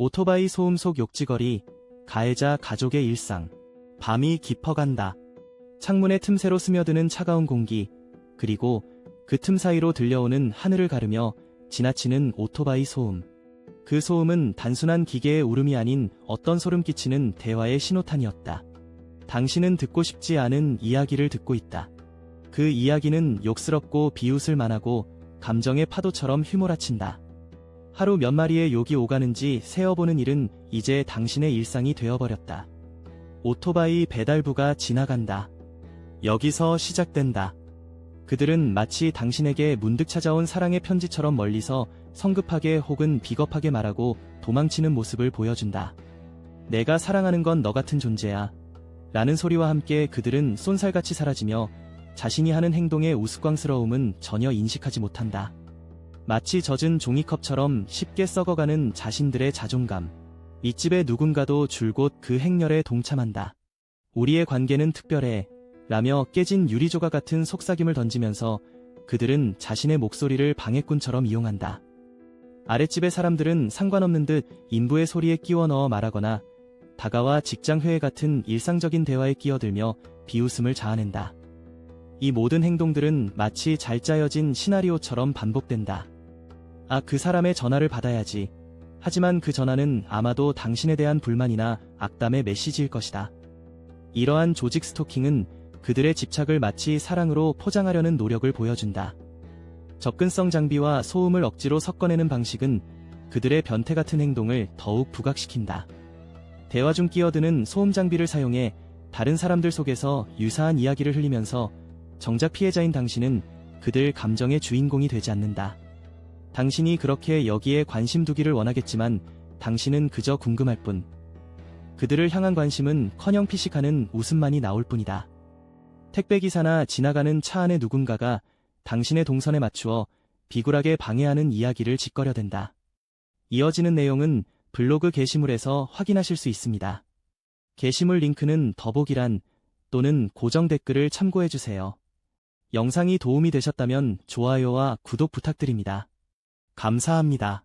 오토바이 소음 속 욕지거리, 가해자 가족의 일상. 밤이 깊어간다. 창문의 틈새로 스며드는 차가운 공기, 그리고 그 틈 사이로 들려오는 하늘을 가르며 지나치는 오토바이 소음. 그 소음은 단순한 기계의 울음이 아닌 어떤 소름 끼치는 대화의 신호탄이었다. 당신은 듣고 싶지 않은 이야기를 듣고 있다. 그 이야기는 욕스럽고 비웃을 만하고 감정의 파도처럼 휘몰아친다. 하루 몇 마리의 욕이 오가는지 세어보는 일은 이제 당신의 일상이 되어버렸다. 오토바이 배달부가 지나간다. 여기서 시작된다. 그들은 마치 당신에게 문득 찾아온 사랑의 편지처럼 멀리서 성급하게 혹은 비겁하게 말하고 도망치는 모습을 보여준다. 내가 사랑하는 건 너 같은 존재야. 라는 소리와 함께 그들은 쏜살같이 사라지며 자신이 하는 행동의 우스꽝스러움은 전혀 인식하지 못한다. 마치 젖은 종이컵처럼 쉽게 썩어가는 자신들의 자존감. 윗집의 누군가도 줄곧 그 행렬에 동참한다. 우리의 관계는 특별해. 라며 깨진 유리조각 같은 속삭임을 던지면서 그들은 자신의 목소리를 방해꾼처럼 이용한다. 아랫집의 사람들은 상관없는 듯 인부의 소리에 끼워 넣어 말하거나 다가와 직장회의 같은 일상적인 대화에 끼어들며 비웃음을 자아낸다. 이 모든 행동들은 마치 잘 짜여진 시나리오처럼 반복된다. 아, 그 사람의 전화를 받아야지. 하지만 그 전화는 아마도 당신에 대한 불만이나 악담의 메시지일 것이다. 이러한 조직 스토킹은 그들의 집착을 마치 사랑으로 포장하려는 노력을 보여준다. 접근성 장비와 소음을 억지로 섞어내는 방식은 그들의 변태 같은 행동을 더욱 부각시킨다. 대화 중 끼어드는 소음 장비를 사용해 다른 사람들 속에서 유사한 이야기를 흘리면서 정작 피해자인 당신은 그들 감정의 주인공이 되지 않는다. 당신이 그렇게 여기에 관심 두기를 원하겠지만 당신은 그저 궁금할 뿐. 그들을 향한 관심은 커녕 피식하는 웃음만이 나올 뿐이다. 택배기사나 지나가는 차 안의 누군가가 당신의 동선에 맞추어 비굴하게 방해하는 이야기를 짓거려댄다. 이어지는 내용은 블로그 게시물에서 확인하실 수 있습니다. 게시물 링크는 더보기란 또는 고정 댓글을 참고해주세요. 영상이 도움이 되셨다면 좋아요와 구독 부탁드립니다. 감사합니다.